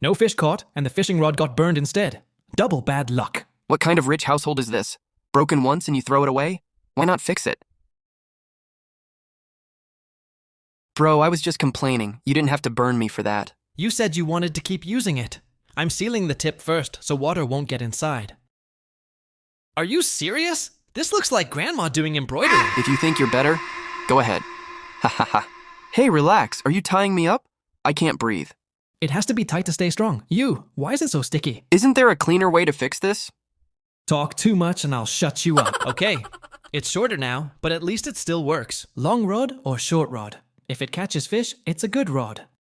No fish caught, and the fishing rod got burned instead. Double bad luck. What kind of rich household is this? Broken once and you throw it away? Why not fix it? Bro, I was just complaining. You didn't have to burn me for that. You said you wanted to keep using it. I'm sealing the tip first so water won't get inside. Are you serious? This looks like Grandma doing embroidery. If you think you're better, go ahead. Ha ha ha. Hey, relax. Are you tying me up? I can't breathe. It has to be tight to stay strong. Why is it so sticky? Isn't there a cleaner way to fix this? Talk too much and I'll shut you up, okay? It's shorter now, but at least it still works. Long rod or short rod? If it catches fish, it's a good rod.